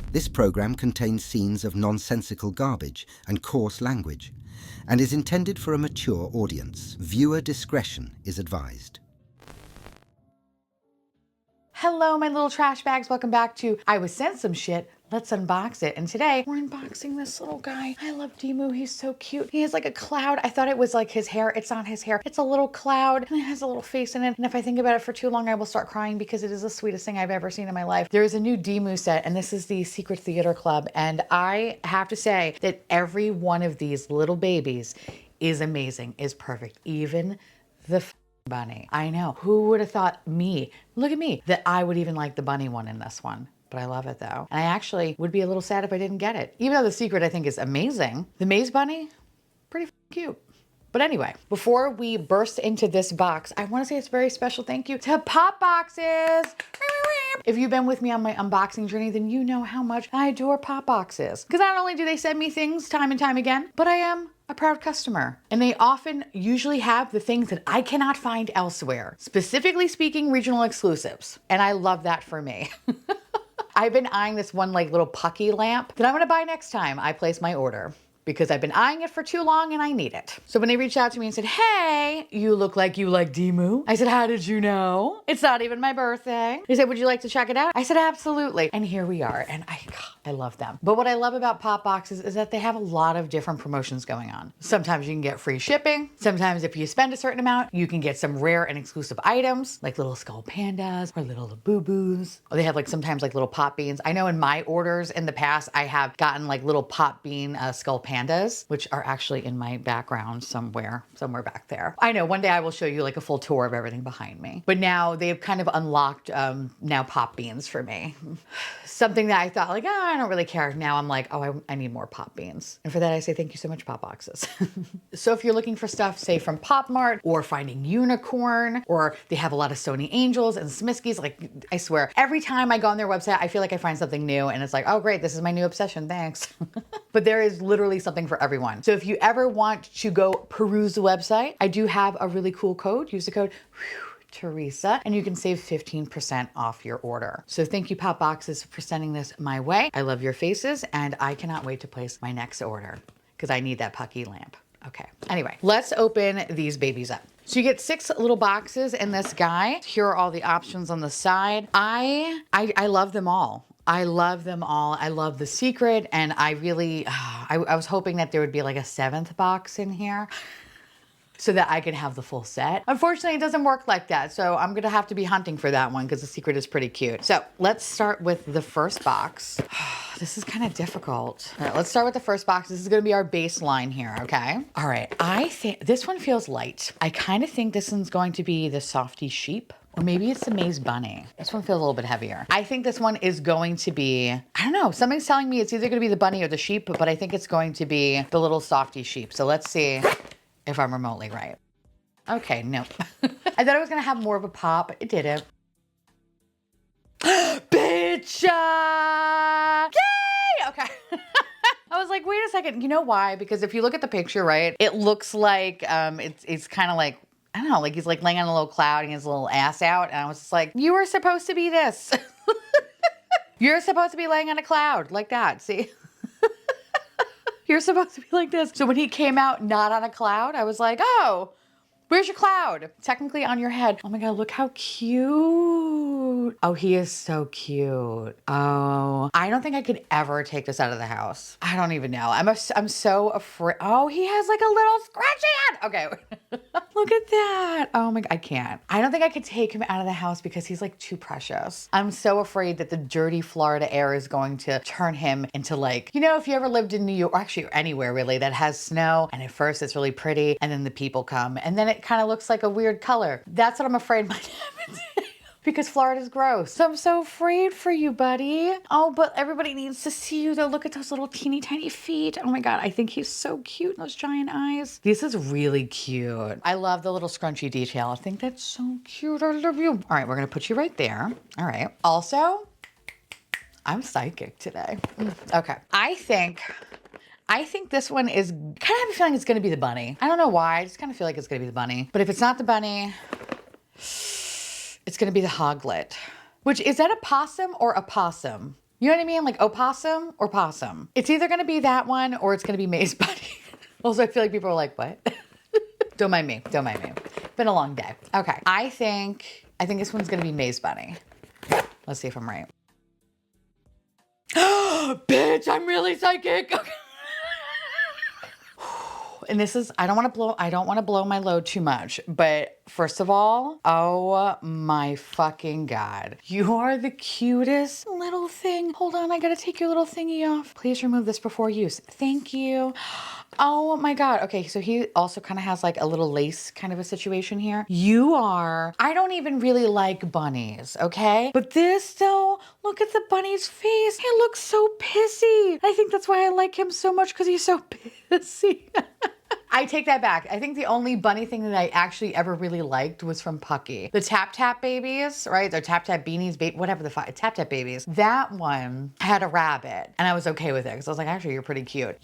This program contains scenes of nonsensical garbage and coarse language and is intended for a mature audience. Viewer discretion is advised. Hello, my little trash bags. Welcome back to I Was Sent Some Shit. Let's unbox it. And today we're unboxing this little guy. I love Demoo. He's so cute. He has like a cloud. I thought it was like his hair. It's not his hair. It's a little cloud and it has a little face in it. And if I think about it for too long, I will start crying because it is the sweetest thing I've ever seen in my life. There is a new Demoo set and this is the Secret Theater Club. And I have to say that every one of these little babies is amazing, is perfect. Even the bunny. I know. Who would have thought me, look at me, that I would even like the bunny one in this one. But I love it though. And I actually would be a little sad if I didn't get it. Even though the secret I think is amazing. The maze bunny, pretty cute. But anyway, before we burst into this box, I want to say it's a very special thank you to Pop Boxes. If you've been with me on my unboxing journey, then you know how much I adore Pop Boxes. Because not only do they send me things time and time again, but I am a proud customer. And they often usually have the things that I cannot find elsewhere. Specifically speaking, regional exclusives. And I love that for me. I've been eyeing this one like little pucky lamp that I'm gonna buy next time I place my order because I've been eyeing it for too long and I need it. So when they reached out to me and said, hey, you look like you like Demoo. I said, how did you know? It's not even my birthday. They said, would you like to check it out? I said, absolutely. And here we are. And I love them. But what I love about Pop Boxes is that they have a lot of different promotions going on. Sometimes you can get free shipping. Sometimes if you spend a certain amount, you can get some rare and exclusive items like little skull pandas or little boo-boos. Or they have like sometimes like little pop beans. I know in my orders in the past, I have gotten like little pop bean skull pandas, which are actually in my background somewhere back there. I know one day I will show you like a full tour of everything behind me. But now they've kind of unlocked now pop beans for me. Something that I thought like, oh, I don't really care. Now I'm like, oh, I need more pop beans. And for that, I say, thank you so much, Pop Boxes. So if you're looking for stuff, say from Pop Mart or finding unicorn, or they have a lot of Sony Angels and Smiskies, like I swear, every time I go on their website, I feel like I find something new and it's like, oh great, this is my new obsession, thanks. But there is literally something for everyone. So if you ever want to go peruse the website, I do have a really cool code. Use the code Theresa, and you can save 15% off your order. So thank you, Pop Boxes, for sending this my way. I love your faces, and I cannot wait to place my next order because I need that pucky lamp. Okay, anyway, let's open these babies up. So you get 6 little boxes in this guide. Here are all the options on the side. I love them all. I love them all. I love the secret, and I really, I was hoping that there would be like a 7th box in here so that I can have the full set. Unfortunately, it doesn't work like that. So I'm gonna have to be hunting for that one because the secret is pretty cute. So let's start with the first box. This is kind of difficult. All right, let's start with the first box. This is gonna be our baseline here, okay? All right, I think this one feels light. I kind of think this one's going to be the softy sheep. Or maybe it's the maze bunny. This one feels a little bit heavier. I think this one is going to be, I don't know, something's telling me it's either gonna be the bunny or the sheep, but I think it's going to be the little softy sheep. So let's see if I'm remotely right. Okay, nope. I thought it was gonna have more of a pop. It didn't. Bitch! Yay! Okay. I was like, wait a second. You know why? Because if you look at the picture, right, it looks like it's kind of like, I don't know, like he's like laying on a little cloud and his little ass out. And I was just like, you were supposed to be this. You're supposed to be laying on a cloud like that. See? You're supposed to be like this. So when he came out not on a cloud, I was like, oh, where's your cloud? Technically on your head. Oh my God, look how cute. Oh, he is so cute. Oh, I don't think I could ever take this out of the house. I don't even know. I'm so afraid. Oh, he has like a little scratchy head. Okay. Look at that. Oh my God, I can't. I don't think I could take him out of the house because he's like too precious. I'm so afraid that the dirty Florida air is going to turn him into like, you know, if you ever lived in New York, or actually anywhere really that has snow and at first it's really pretty and then the people come and then it kind of looks like a weird color. That's what I'm afraid might happen because Florida's gross. So I'm so afraid for you, buddy. Oh, but everybody needs to see you though. Look at those little teeny tiny feet. Oh my God, I think he's so cute. Those giant eyes. This is really cute. I love the little scrunchy detail. I think that's so cute. I love you. All right, we're gonna put you right there. All right. Also, I'm psychic today. Okay. I think this one is, kind of have a feeling it's gonna be the bunny. I don't know why, I just kind of feel like it's gonna be the bunny. But if it's not the bunny, it's gonna be the hoglet. Which, is that a possum or a possum? You know what I mean? Like opossum or possum. It's either gonna be that one or it's gonna be Maze Bunny. Also, I feel like people are like, what? Don't mind me, don't mind me. Been a long day. Okay, I think this one's gonna be Maze Bunny. Let's see if I'm right. Bitch, I'm really psychic. Okay. And this is, I don't want to blow my load too much, but first of all, oh my fucking God. You are the cutest little thing. Hold on, I gotta take your little thingy off. Please remove this before use. Thank you. Oh my God. Okay, so he also kind of has like a little lace kind of a situation here. You are, I don't even really like bunnies, okay? But this though, look at the bunny's face. He looks so pissy. I think that's why I like him so much, because he's so pissy. I take that back. I think the only bunny thing that I actually ever really liked was from Pucky. The Tap Tap babies, right? They're Tap Tap beanies, whatever the fuck, Tap Tap babies. That one had a rabbit and I was okay with it because I was like, actually, you're pretty cute.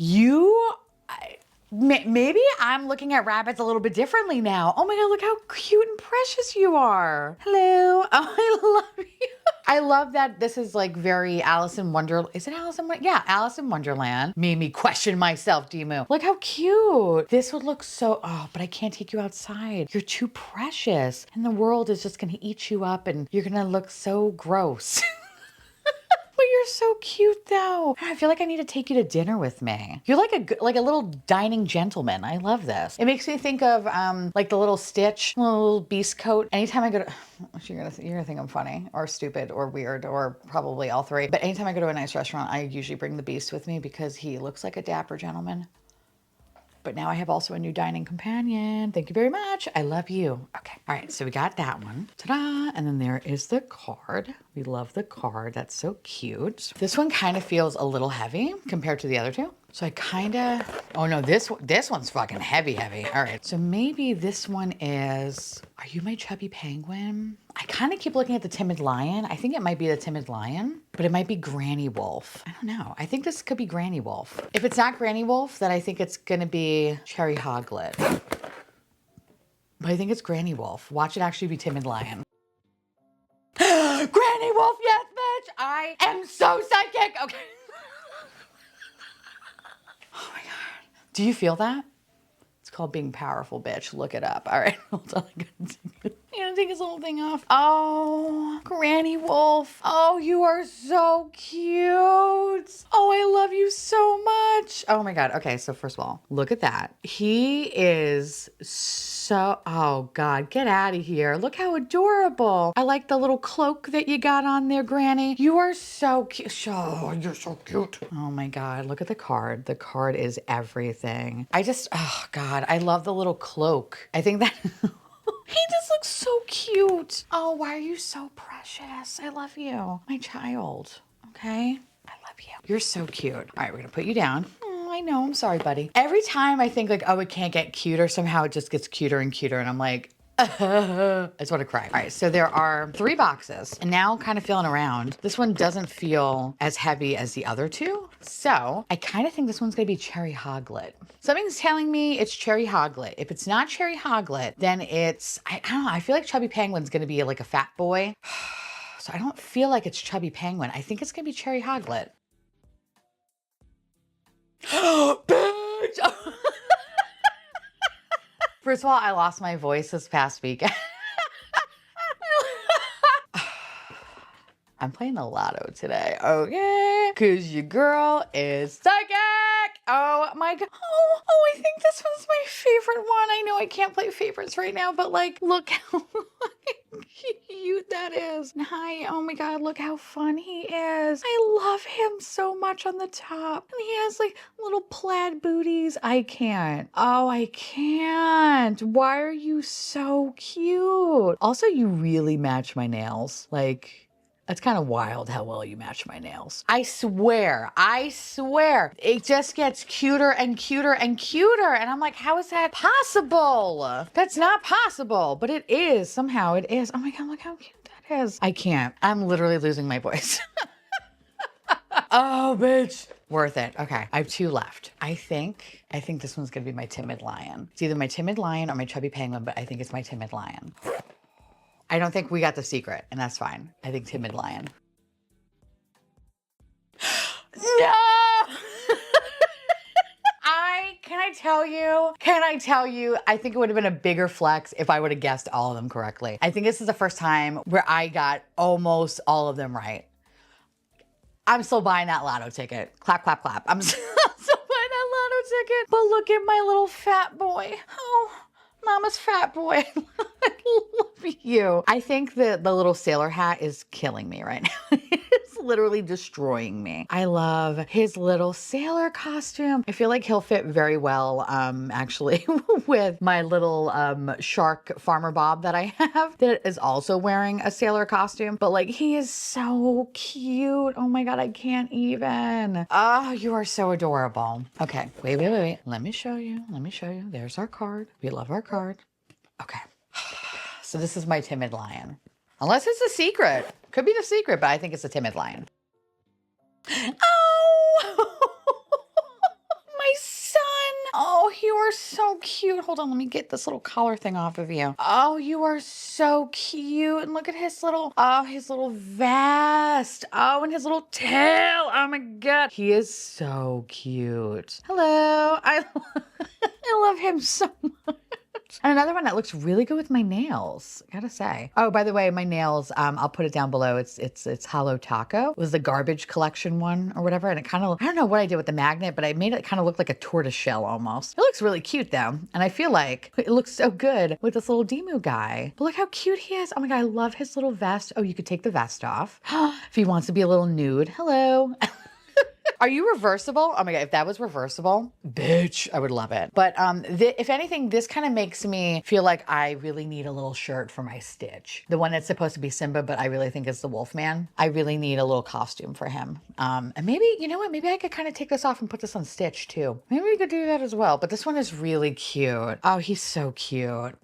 Maybe I'm looking at rabbits a little bit differently now. Oh my God, look how cute and precious you are. Hello. Oh, I love you. I love that this is like very Alice in Wonderland. Is it Alice in Wonderland? Yeah, Alice in Wonderland. Made me question myself, Demoo. Look how cute. This would look so, oh, but I can't take you outside. You're too precious. And the world is just gonna eat you up and you're gonna look so gross. But you're so cute though. I feel like I need to take you to dinner with me. You're like a little dining gentleman. I love this. It makes me think of like the little Stitch, little beast coat. Anytime I go to, you're gonna think I'm funny or stupid or weird or probably all three. But anytime I go to a nice restaurant, I usually bring the beast with me because he looks like a dapper gentleman. But now I have also a new dining companion. Thank you very much. I love you. Okay. All right. So we got that one. Ta-da. And then there is the card. We love the card. That's so cute. This one kind of feels a little heavy compared to the other two. So I kind of, oh no, this one's fucking heavy. All right. So maybe this one is, are you my chubby penguin? I kind of keep looking at the timid lion. I think it might be the timid lion, but it might be Granny Wolf. I don't know. I think this could be Granny Wolf. If it's not Granny Wolf, then I think it's going to be Cherry Hoglet. But I think it's Granny Wolf. Watch it actually be timid lion. Granny Wolf, yes, bitch. I am so psychic. Okay. Oh my God. Do you feel that? It's called being powerful, bitch. Look it up. All right. Hold on. I'm gonna take his little thing off. Oh, Granny Wolf. Oh, you are so cute. Oh, I love you so much. Oh my God. Okay. So first of all, look at that. He is so, oh God, get out of here. Look how adorable. I like the little cloak that you got on there, Granny. You are so cute. Oh, you're so cute. Oh my God. Look at the card. The card is everything. Oh God, I love the little cloak. I think that he just looks so cute. Oh, why are you so precious? I love you, my child. Okay, I love you. You're so cute. All right, we're gonna put you down. Oh, I know, I'm sorry, buddy. Every time I think like, oh, it can't get cuter, somehow it just gets cuter and cuter. And I'm like, I just want to cry. All right, so there are 3 boxes. And now kind of feeling around, this one doesn't feel as heavy as the other two. So I kind of think this one's going to be Cherry Hoglet. Something's telling me it's Cherry Hoglet. If it's not Cherry Hoglet, then it's, I don't know, I feel like Chubby Penguin's going to be like a fat boy. So I don't feel like it's Chubby Penguin. I think it's going to be Cherry Hoglet. Bitch! First of all, I lost my voice this past week. I'm playing the lotto today, okay? Because your girl is psychic. Oh my God. Oh, I think this one's my favorite one. I know I can't play favorites right now, but like, look how cute that is. Hi, oh my God, look how fun he is. I love him so much on the top. And he has like little plaid booties. I can't. Oh, I can't. Why are you so cute? Also, you really match my nails. Like, that's kind of wild how well you match my nails. I swear, it just gets cuter and cuter and cuter. And I'm like, how is that possible? That's not possible, but it is. Somehow it is. Oh my God, look how cute that is. I can't. I'm literally losing my voice. Oh, bitch. Worth it. Okay, I have 2 left. I think this one's gonna be my timid lion. It's either my timid lion or my chubby penguin, but I think it's my timid lion. I don't think we got the secret, and that's fine. I think timid lion. tell you? Can I tell you? I think it would have been a bigger flex if I would have guessed all of them correctly. I think this is the first time where I got almost all of them right. I'm still buying that lotto ticket. Clap, clap, clap. I'm still buying that lotto ticket. But look at my little fat boy. Oh, mama's fat boy. I love you. I think that the little sailor hat is killing me right now. It's literally destroying me. I love his little sailor costume. I feel like he'll fit very well, actually, with my little shark farmer Bob that I have that is also wearing a sailor costume. But like, he is so cute. Oh my God, I can't even. Oh, you are so adorable. Okay, wait. Let me show you. Let me show you. There's our card. We love our card. Okay. So this is my timid lion. Unless it's a secret. Could be the secret, but I think it's a timid lion. Oh, my son. Oh, you are so cute. Hold on, let me get this little collar thing off of you. Oh, you are so cute. And look at his little vest. Oh, and his little tail. Oh my God. He is so cute. Hello. I love him so much. And another one that looks really good with my nails, I gotta say. Oh, by the way, my nails, I'll put it down below. It's Hollow Taco. It was the garbage collection one or whatever. And it kind of, I don't know what I did with the magnet, but I made it kind of look like a tortoise shell almost. It looks really cute though. And I feel like it looks so good with this little Demoo guy. But look how cute he is. Oh my God, I love his little vest. Oh, you could take the vest off if he wants to be a little nude. Hello. Are you reversible? Oh my God, if that was reversible, bitch, I would love it. But if anything, this kind of makes me feel like I really need a little shirt for my Stitch. The one that's supposed to be Simba, but I really think is the Wolfman. I really need a little costume for him. And maybe, you know what? Maybe I could kind of take this off and put this on Stitch too. Maybe we could do that as well. But this one is really cute. Oh, he's so cute.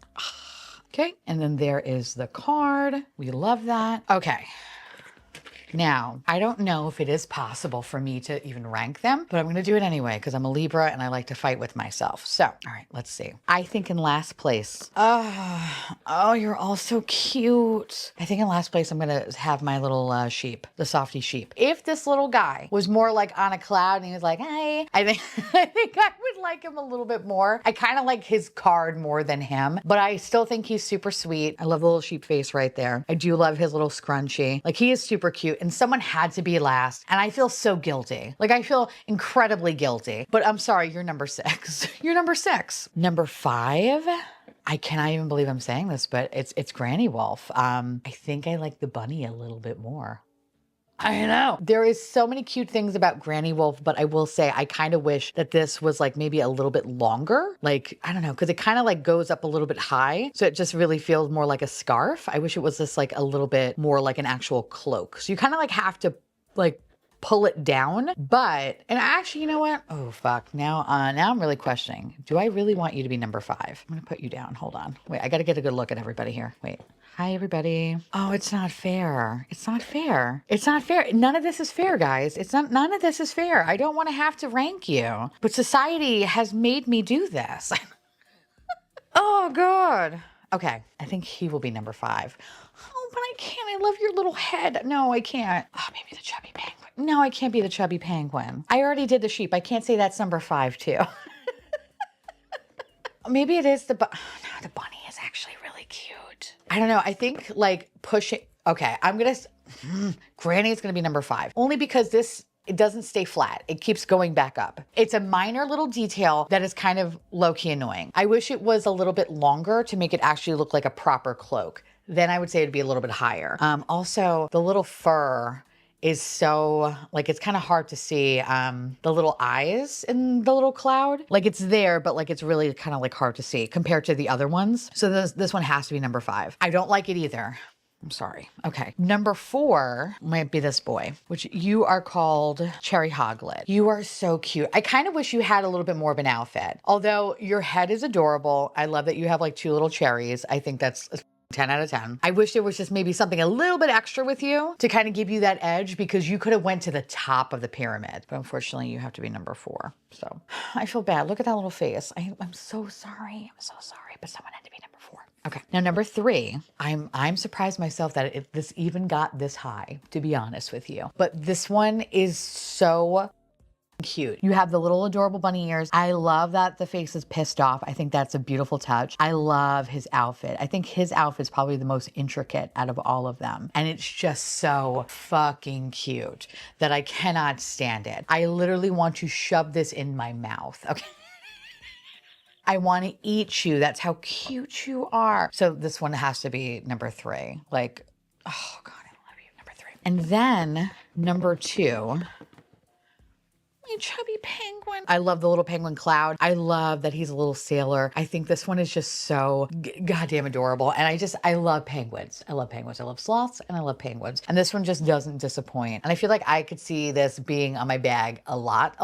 Okay, and then there is the card. We love that. Okay. Now, I don't know if it is possible for me to even rank them, but I'm going to do it anyway because I'm a Libra and I like to fight with myself. So, all right, let's see. I think in last place, oh, you're all so cute. I think in last place, I'm going to have my little sheep, the softy sheep. If this little guy was more like on a cloud and he was like, hey, I think I would like him a little bit more. I kind of like his card more than him, but I still think he's super sweet. I love the little sheep face right there. I do love his little scrunchie. Like, he is super cute. And someone had to be last. And I feel so guilty. Like, I feel incredibly guilty. But I'm sorry, you're number 6. You're number 6. Number 5. I cannot even believe I'm saying this, but it's Granny Wolf. I think I like the bunny a little bit more. I know. There is so many cute things about Granny Wolf, but I will say I kind of wish that this was like maybe a little bit longer. Like, I don't know, because it kind of like goes up a little bit high. So it just really feels more like a scarf. I wish it was just like a little bit more like an actual cloak. So you kind of like have to like pull it down. But, and actually, you know what? Oh, fuck. Now I'm really questioning. Do I really want you to be number 5? I'm going to put you down. Hold on. Wait, I got to get a good look at everybody here. Wait. Hi, everybody. Oh, it's not fair. It's not fair. It's not fair. None of this is fair, guys. None of this is fair. I don't want to have to rank you, but society has made me do this. Oh, God. Okay. I think he will be number 5. Oh, but I can't. I love your little head. No, I can't. Oh, maybe the chubby penguin. No, I can't be the chubby penguin. I already did the sheep. I can't say that's number 5 too. Maybe it is no, the bunny is actually really cute. I don't know. I think like pushing. Okay, Granny is going to be number 5. Only because it doesn't stay flat. It keeps going back up. It's a minor little detail that is kind of low-key annoying. I wish it was a little bit longer to make it actually look like a proper cloak. Then I would say it'd be a little bit higher. Also, the little fur is so, like, it's kind of hard to see the little eyes in the little cloud. Like, it's there, but like it's really kind of like hard to see compared to the other ones. So this one has to be number 5. I don't like it either. I'm sorry. Okay. Number 4 might be this boy, which you are called Cherry Hoglet. You are so cute. I kind of wish you had a little bit more of an outfit. Although your head is adorable. I love that you have like 2 little cherries. I think that's 10 out of 10. I wish there was just maybe something a little bit extra with you to kind of give you that edge, because you could have went to the top of the pyramid. But unfortunately, you have to be number 4. So I feel bad. Look at that little face. I'm so sorry. I'm so sorry. But someone had to be number 4. Okay. Now, number 3, I'm surprised myself that this even got this high, to be honest with you. But this one is so cute. You have the little adorable bunny ears. I love that the face is pissed off. I think that's a beautiful touch. I love his outfit. I think his outfit is probably the most intricate out of all of them. And it's just so fucking cute that I cannot stand it. I literally want to shove this in my mouth. Okay. I want to eat you. That's how cute you are. So this one has to be number 3. Like, oh God, I love you. Number 3. And then number 2, my chubby penguin. I love the little penguin Cloud. I love that he's a little sailor. I think this one is just so goddamn adorable. And I love penguins. I love penguins. I love sloths and I love penguins. And this one just doesn't disappoint. And I feel like I could see this being on my bag a lot.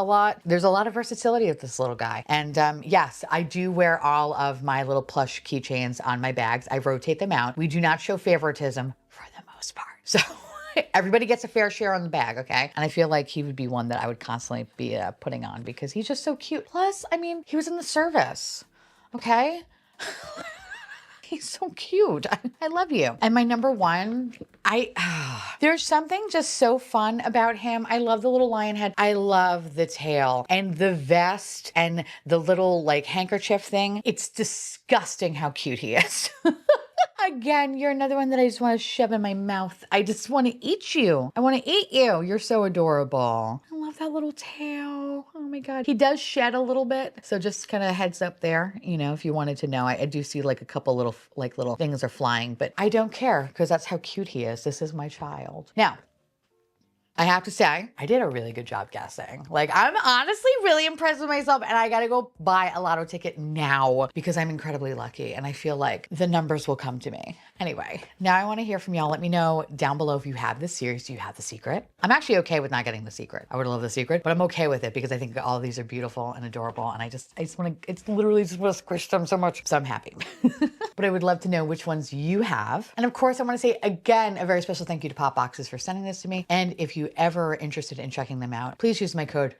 There's a lot of versatility with this little guy. And yes, I do wear all of my little plush keychains on my bags. I rotate them out. We do not show favoritism for the most part. So everybody gets a fair share on the bag, okay? And I feel like he would be one that I would constantly be putting on because he's just so cute. Plus, I mean, he was in the service, okay? He's so cute. I love you. And my number 1, there's something just so fun about him. I love the little lion head. I love the tail and the vest and the little like handkerchief thing. It's disgusting how cute he is. Again, you're another one that I just want to shove in my mouth. I just want to eat you. I want to eat you. You're so adorable. I love that little tail. Oh my God. He does shed a little bit. So just kind of heads up there, you know, if you wanted to know. I do see like a couple little things are flying, but I don't care because that's how cute he is. This is my child. Now, I have to say, I did a really good job guessing. Like, I'm honestly really impressed with myself and I gotta go buy a lotto ticket now because I'm incredibly lucky and I feel like the numbers will come to me. Anyway, now I wanna hear from y'all. Let me know down below if you have this series. Do you have The Secret? I'm actually okay with not getting The Secret. I would love The Secret, but I'm okay with it because I think all of these are beautiful and adorable and I just wanna, it's literally just wanna squish them so much. So I'm happy. But I would love to know which ones you have. And of course, I wanna say again, a very special thank you to Pop Boxes for sending this to me. And if you ever are interested in checking them out, please use my code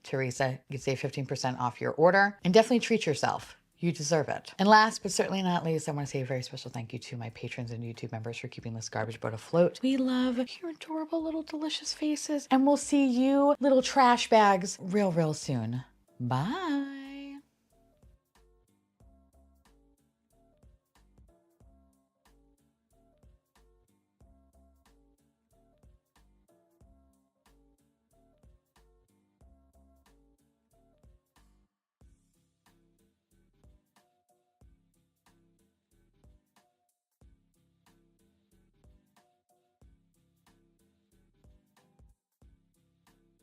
Theresa. You can save 15% off your order and definitely treat yourself. You deserve it. And last but certainly not least, I want to say a very special thank you to my patrons and YouTube members for keeping this garbage boat afloat. We love your adorable little delicious faces and we'll see you little trash bags real soon. Bye.